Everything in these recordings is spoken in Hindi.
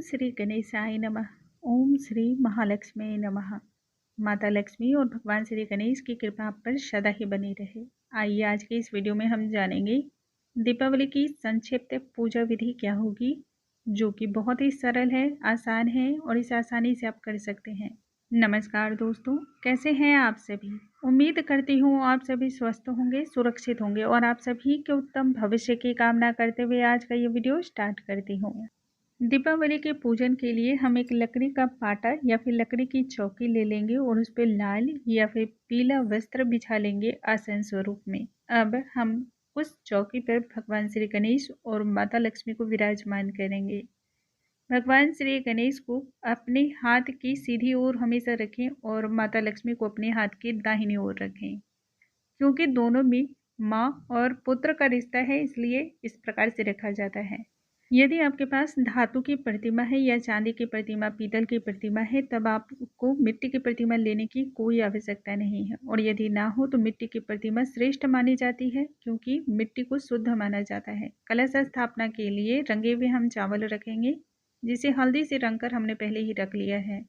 श्री गणेशाय नमः। ओम श्री महालक्ष्मी नमः। माता लक्ष्मी और भगवान श्री गणेश की कृपा आप पर सदा ही बनी रहे। आइए आज के इस वीडियो में हम जानेंगे दीपावली की संक्षिप्त पूजा विधि क्या होगी, जो कि बहुत ही सरल है, आसान है और इसे आसानी से आप कर सकते हैं। नमस्कार दोस्तों, कैसे हैं आप सभी। उम्मीद करती हूँ आप सभी स्वस्थ होंगे, सुरक्षित होंगे और आप सभी के उत्तम भविष्य की कामना करते हुए आज का ये वीडियो स्टार्ट करती हूँ। दीपावली के पूजन के लिए हम एक लकड़ी का पाटा या फिर लकड़ी की चौकी ले लेंगे और उस पर लाल या फिर पीला वस्त्र बिछा लेंगे आसन स्वरूप में। अब हम उस चौकी पर भगवान श्री गणेश और माता लक्ष्मी को विराजमान करेंगे। भगवान श्री गणेश को अपने हाथ की सीधी ओर हमेशा रखें और माता लक्ष्मी को अपने हाथ की दाहिनी ओर रखें, क्योंकि दोनों में माँ और पुत्र का रिश्ता है, इसलिए इस प्रकार से रखा जाता है। यदि आपके पास धातु की प्रतिमा है या चांदी की प्रतिमा, पीतल की प्रतिमा है, तब आपको मिट्टी की प्रतिमा लेने की कोई आवश्यकता नहीं है। और यदि ना हो तो मिट्टी की प्रतिमा श्रेष्ठ मानी जाती है, क्योंकि मिट्टी को शुद्ध माना जाता है। कलश स्थापना के लिए रंगे हुए हम चावल रखेंगे, जिसे हल्दी से रंगकर हमने पहले ही रख लिया है।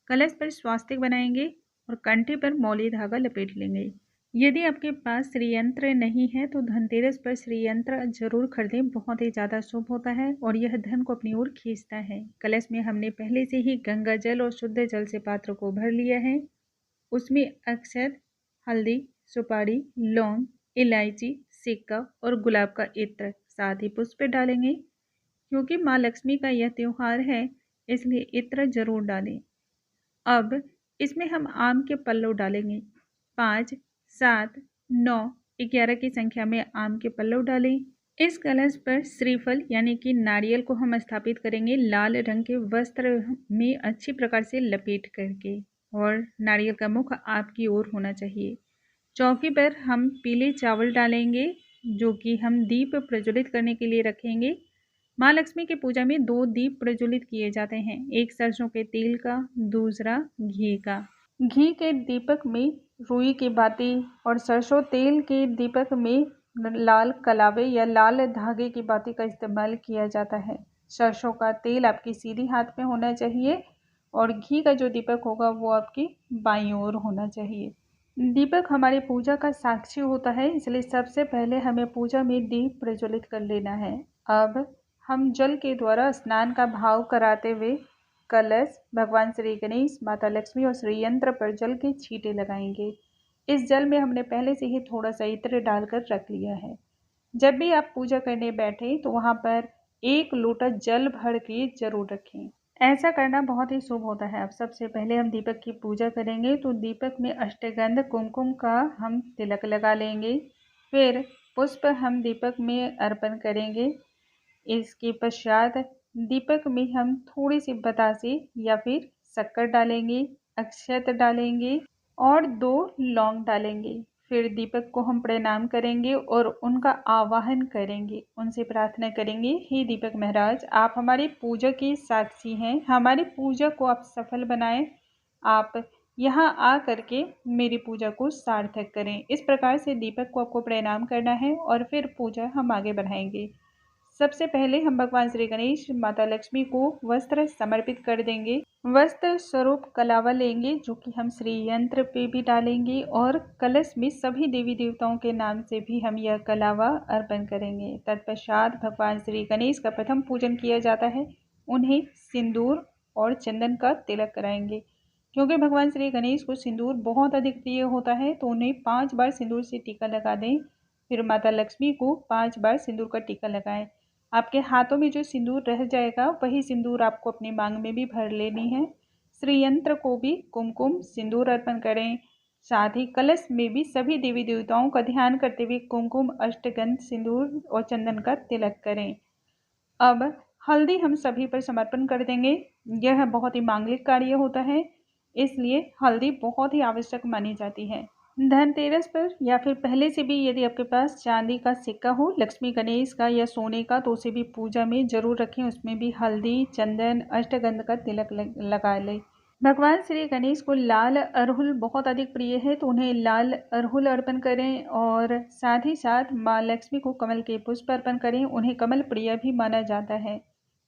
कलश पर स्वास्तिक बनाएंगे और कंठे पर मौली धागा लपेट लेंगे। यदि आपके पास श्रीयंत्र नहीं है तो धनतेरस पर श्रीयंत्र जरूर खरीदें, बहुत ही ज़्यादा शुभ होता है और यह धन को अपनी ओर खींचता है। कलश में हमने पहले से ही गंगा जल और शुद्ध जल से पात्र को भर लिया है। उसमें अक्षत, हल्दी, सुपारी, लौंग, इलायची, सिक्का और गुलाब का इत्र, साथ ही पुष्प डालेंगे। क्योंकि माँ लक्ष्मी का यह त्योहार है, इसलिए इत्र जरूर डालें। अब इसमें हम आम के पल्लव डालेंगे। 5, 7, 9, 11 की संख्या में आम के पल्लव डालें। इस कलश पर श्रीफल यानी कि नारियल को हम स्थापित करेंगे लाल रंग के वस्त्र में अच्छी प्रकार से लपेट करके, और नारियल का मुख आपकी ओर होना चाहिए। चौकी पर हम पीले चावल डालेंगे, जो कि हम दीप प्रज्वलित करने के लिए रखेंगे। माँ लक्ष्मी की पूजा में 2 दीप प्रज्वलित किए जाते हैं, एक सरसों के तेल का, दूसरा घी का। घी के दीपक में रुई की बाती और सरसों तेल के दीपक में लाल कलावे या लाल धागे की बाती का इस्तेमाल किया जाता है। सरसों का तेल आपकी सीधी हाथ में होना चाहिए और घी का जो दीपक होगा वो आपकी बाईं ओर होना चाहिए। दीपक हमारी पूजा का साक्षी होता है, इसलिए सबसे पहले हमें पूजा में दीप प्रज्वलित कर लेना है। अब हम जल के द्वारा स्नान का भाव कराते हुए कलश, भगवान श्री गणेश, माता लक्ष्मी और श्रीयंत्र पर जल के छींटे लगाएंगे। इस जल में हमने पहले से ही थोड़ा सा इत्र डालकर रख लिया है। जब भी आप पूजा करने बैठें तो वहाँ पर 1 लोटा जल भर के जरूर रखें। ऐसा करना बहुत ही शुभ होता है। अब सबसे पहले हम दीपक की पूजा करेंगे, तो दीपक में अष्टगंध कुमकुम का हम तिलक लगा लेंगे। फिर पुष्प हम दीपक में अर्पण करेंगे। इसके पश्चात दीपक में हम थोड़ी सी बतासे या फिर शक्कर डालेंगे, अक्षत डालेंगे और 2 लौंग डालेंगे। फिर दीपक को हम प्रणाम करेंगे और उनका आवाहन करेंगे, उनसे प्रार्थना करेंगे, हे दीपक महाराज, आप हमारी पूजा के साक्षी हैं, हमारी पूजा को आप सफल बनाएं, आप यहाँ आ करके मेरी पूजा को सार्थक करें। इस प्रकार से दीपक को आपको प्रणाम करना है और फिर पूजा हम आगे बढ़ाएंगे। सबसे पहले हम भगवान श्री गणेश, माता लक्ष्मी को वस्त्र समर्पित कर देंगे। वस्त्र स्वरूप कलावा लेंगे, जो कि हम श्री यंत्र पे भी डालेंगे और कलश में सभी देवी देवताओं के नाम से भी हम यह कलावा अर्पण करेंगे। तत्पश्चात भगवान श्री गणेश का प्रथम पूजन किया जाता है। उन्हें सिंदूर और चंदन का तिलक कराएंगे। क्योंकि भगवान श्री गणेश को सिंदूर बहुत अधिक प्रिय होता है, तो उन्हें 5 बार सिंदूर से टीका लगा दें। फिर माता लक्ष्मी को 5 बार सिंदूर का टीका लगाएं। आपके हाथों में जो सिंदूर रह जाएगा, वही सिंदूर आपको अपनी मांग में भी भर लेनी है। श्रीयंत्र को भी कुमकुम सिंदूर अर्पण करें। साथ ही कलश में भी सभी देवी देवताओं का ध्यान करते हुए कुमकुम, अष्टगंध, सिंदूर और चंदन का तिलक करें। अब हल्दी हम सभी पर समर्पण कर देंगे। यह बहुत ही मांगलिक कार्य होता है, इसलिए हल्दी बहुत ही आवश्यक मानी जाती है। धनतेरस पर या फिर पहले से भी यदि आपके पास चांदी का सिक्का हो, लक्ष्मी गणेश का या सोने का, तो उसे भी पूजा में जरूर रखें। उसमें भी हल्दी, चंदन, अष्टगंध का तिलक लगा लें। भगवान श्री गणेश को लाल अड़हुल बहुत अधिक प्रिय है, तो उन्हें लाल अड़हुल अर्पण करें और साथ ही साथ माँ लक्ष्मी को कमल के पुष्प अर्पण करें। उन्हें कमल प्रिय भी माना जाता है।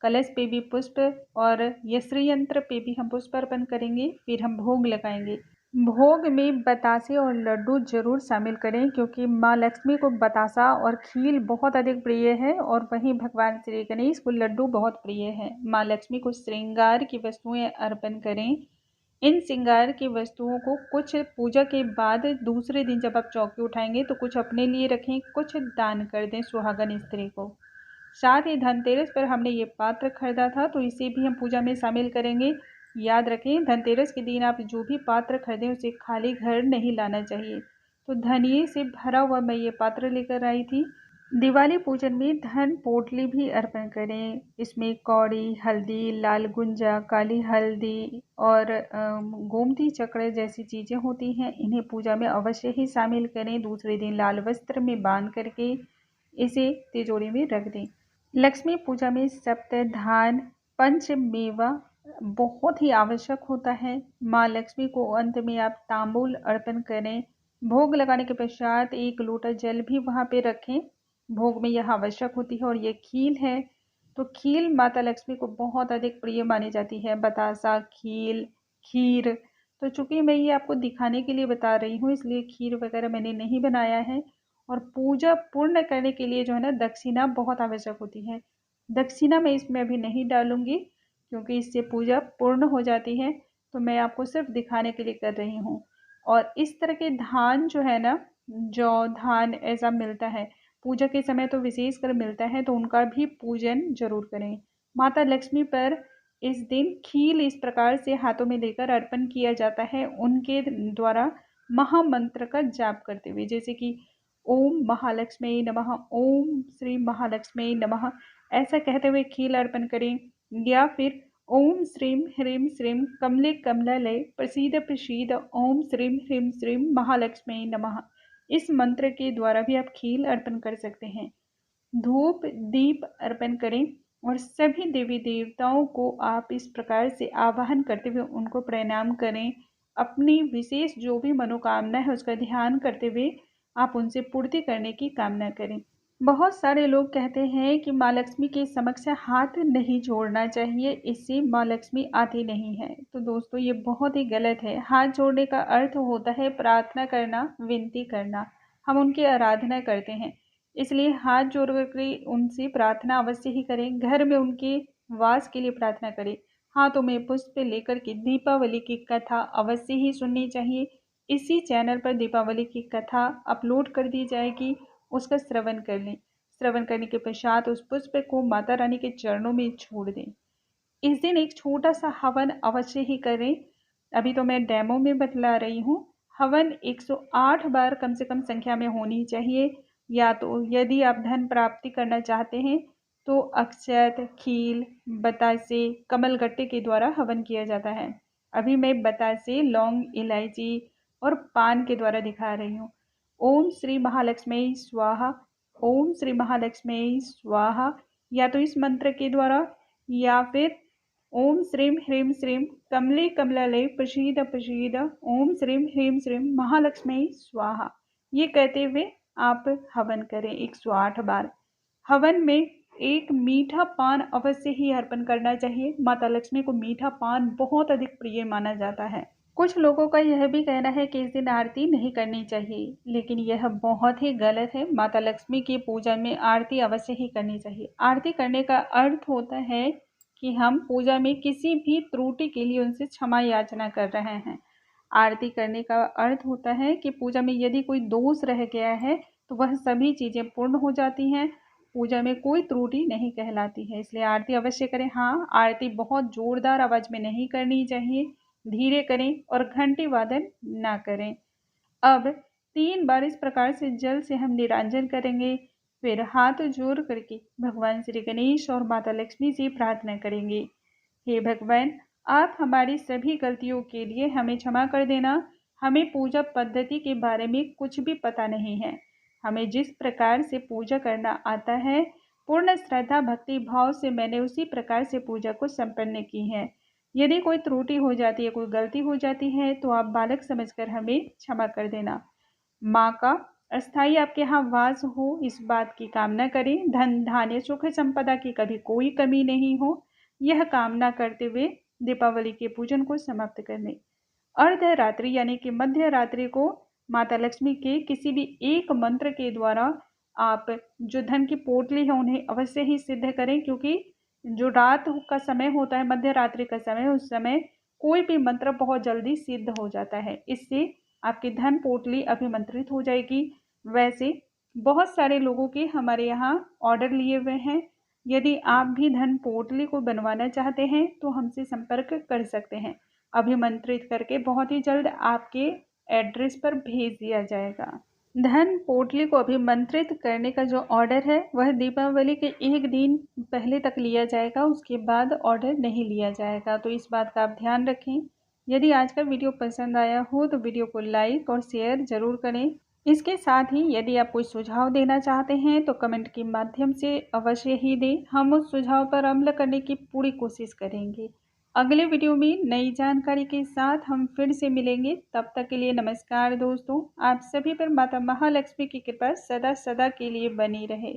कलश पे भी पुष्प और यश्री यंत्र पे भी हम पुष्प अर्पण करेंगे। फिर हम भोग लगाएंगे। भोग में बतासे और लड्डू जरूर शामिल करें, क्योंकि माँ लक्ष्मी को बतासा और खीर बहुत अधिक प्रिय है और वहीं भगवान श्री गणेश को लड्डू बहुत प्रिय है। माँ लक्ष्मी को श्रृंगार की वस्तुएं अर्पण करें। इन श्रृंगार की वस्तुओं को कुछ पूजा के बाद दूसरे दिन जब आप चौकी उठाएंगे तो कुछ अपने लिए रखें, कुछ दान कर दें सुहागन स्त्री को। साथ ही धनतेरस पर हमने ये पात्र खरीदा था तो इसे भी हम पूजा में शामिल करेंगे। याद रखें, धनतेरस के दिन आप जो भी पात्र खरीदें उसे खाली घर नहीं लाना चाहिए। तो धनिये से भरा हुआ मैं ये पात्र लेकर आई थी। दिवाली पूजन में धन पोटली भी अर्पण करें। इसमें कौड़ी, हल्दी, लाल गुंजा, काली हल्दी और गोमती चक्र जैसी चीज़ें होती हैं। इन्हें पूजा में अवश्य ही शामिल करें। दूसरे दिन लाल वस्त्र में बांध करके इसे तिजोरी में रख दें। लक्ष्मी पूजा में सप्त धान पंच मेवा बहुत ही आवश्यक होता है। माँ लक्ष्मी को अंत में आप तांबूल अर्पण करें। भोग लगाने के पश्चात एक लोटा जल भी वहाँ पे रखें। भोग में यह आवश्यक होती है। और ये खील है तो खील माता लक्ष्मी को बहुत अधिक प्रिय मानी जाती है। बतासा, खील, खीर। तो चूंकि मैं ये आपको दिखाने के लिए बता रही हूँ इसलिए खीर वगैरह मैंने नहीं बनाया है। और पूजा पूर्ण करने के लिए जो है ना दक्षिणा बहुत आवश्यक होती है। दक्षिणा मैं इसमें अभी नहीं डालूंगी क्योंकि इससे पूजा पूर्ण हो जाती है। तो मैं आपको सिर्फ दिखाने के लिए कर रही हूँ। और इस तरह के धान जो है ना, जौ धान ऐसा मिलता है पूजा के समय तो विशेष कर मिलता है, तो उनका भी पूजन जरूर करें। माता लक्ष्मी पर इस दिन खील इस प्रकार से हाथों में लेकर अर्पण किया जाता है उनके द्वारा महामंत्र का जाप करते हुए, जैसे कि ओम महालक्ष्मी नमः, ओम श्री महालक्ष्मी नमः ऐसा कहते हुए खील अर्पण करें। या फिर ओम श्रीम ह्रीम श्रीम कमले कमलालय प्रसीद प्रसीद ओम श्रीम ह्रीम श्रीम महालक्ष्मी नमः इस मंत्र के द्वारा भी आप खील अर्पण कर सकते हैं। धूप दीप अर्पण करें और सभी देवी देवताओं को आप इस प्रकार से आवाहन करते हुए उनको प्रणाम करें। अपनी विशेष जो भी मनोकामना है उसका ध्यान करते हुए आप उनसे पूर्ति करने की कामना करें। बहुत सारे लोग कहते हैं कि माँ लक्ष्मी के समक्ष हाथ नहीं जोड़ना चाहिए, इससे माँ लक्ष्मी आती नहीं है। तो दोस्तों ये बहुत ही गलत है। हाथ जोड़ने का अर्थ होता है प्रार्थना करना, विनती करना। हम उनकी आराधना करते हैं, इसलिए हाथ जोड़ करके उनसे प्रार्थना अवश्य ही करें। घर में उनके वास के लिए प्रार्थना करें। हाथों में पुष्प लेकर के दीपावली की कथा अवश्य ही सुननी चाहिए। इसी चैनल पर दीपावली की कथा अपलोड कर दी जाएगी, उसका श्रवण कर लें। श्रवण करने के पश्चात उस पुष्प को माता रानी के चरणों में छोड़ दें। इस दिन एक छोटा सा हवन अवश्य ही करें। अभी तो मैं डेमो में बतला रही हूँ। हवन 108 बार कम से कम संख्या में होनी चाहिए। या तो यदि आप धन प्राप्ति करना चाहते हैं तो अक्षत, खील, बतासे, कमलगट्टे के द्वारा हवन किया जाता है। अभी मैं बतासे, लौंग, इलायची और पान के द्वारा दिखा रही हूँ। ओम श्री महालक्ष्मी स्वाहा, ओम श्री महालक्ष्मी स्वाहा, या तो इस मंत्र के द्वारा या फिर ओम श्रीम ह्रीम श्रीम कमले कमलालय प्रसीद प्रसीद ओम श्रीम ह्रीम श्रीम महालक्ष्मी स्वाहा ये कहते हुए आप हवन करें 108 बार। हवन में एक मीठा पान अवश्य ही अर्पण करना चाहिए। माता लक्ष्मी को मीठा पान बहुत अधिक प्रिय माना जाता है। कुछ लोगों का यह भी कहना है कि इस दिन आरती नहीं करनी चाहिए, लेकिन यह बहुत ही गलत है। माता लक्ष्मी की पूजा में आरती अवश्य ही करनी चाहिए। आरती करने का अर्थ होता है कि हम पूजा में किसी भी त्रुटि के लिए उनसे क्षमा याचना कर रहे हैं। आरती करने का अर्थ होता है कि पूजा में यदि कोई दोष रह गया है तो वह सभी चीज़ें पूर्ण हो जाती हैं। पूजा में कोई त्रुटि नहीं कहलाती है, इसलिए आरती अवश्य करें। हाँ, आरती बहुत जोरदार आवाज़ में नहीं करनी चाहिए, धीरे करें और घंटी वादन ना करें। अब 3 बार इस प्रकार से जल से हम निरांजन करेंगे। फिर हाथ जोड़ करके भगवान श्री गणेश और माता लक्ष्मी से प्रार्थना करेंगे। हे भगवान, आप हमारी सभी गलतियों के लिए हमें क्षमा कर देना। हमें पूजा पद्धति के बारे में कुछ भी पता नहीं है। हमें जिस प्रकार से पूजा करना आता है पूर्ण श्रद्धा भक्ति भाव से मैंने उसी प्रकार से पूजा को संपन्न की है। यदि कोई त्रुटि हो जाती है, कोई गलती हो जाती है तो आप बालक समझकर हमें क्षमा कर देना। माँ का अस्थाई आपके यहाँ वास हो, इस बात की कामना करें। धन धान्य सुख संपदा की कभी कोई कमी नहीं हो, यह कामना करते हुए दीपावली के पूजन को समाप्त करने अर्धरात्रि यानी कि मध्य रात्रि को माता लक्ष्मी के किसी भी एक मंत्र के द्वारा आप जो धन की पोटली है उन्हें अवश्य ही सिद्ध करें, क्योंकि जो रात का समय होता है, मध्य रात्रि का समय, उस समय कोई भी मंत्र बहुत जल्दी सिद्ध हो जाता है। इससे आपकी धन पोटली अभिमंत्रित हो जाएगी। वैसे बहुत सारे लोगों के हमारे यहाँ ऑर्डर लिए हुए हैं। यदि आप भी धन पोटली को बनवाना चाहते हैं तो हमसे संपर्क कर सकते हैं। अभिमंत्रित करके बहुत ही जल्द आपके एड्रेस पर भेज दिया जाएगा। धन पोटली को अभिमंत्रित करने का जो ऑर्डर है वह दीपावली के एक दिन पहले तक लिया जाएगा, उसके बाद ऑर्डर नहीं लिया जाएगा। तो इस बात का आप ध्यान रखें। यदि आज का वीडियो पसंद आया हो तो वीडियो को लाइक और शेयर ज़रूर करें। इसके साथ ही यदि आप कोई सुझाव देना चाहते हैं तो कमेंट के माध्यम से अवश्य ही दें। हम उस सुझाव पर अमल करने की पूरी कोशिश करेंगे। अगले वीडियो में नई जानकारी के साथ हम फिर से मिलेंगे। तब तक के लिए नमस्कार दोस्तों। आप सभी पर माता महालक्ष्मी की कृपा सदा सदा के लिए बनी रहे।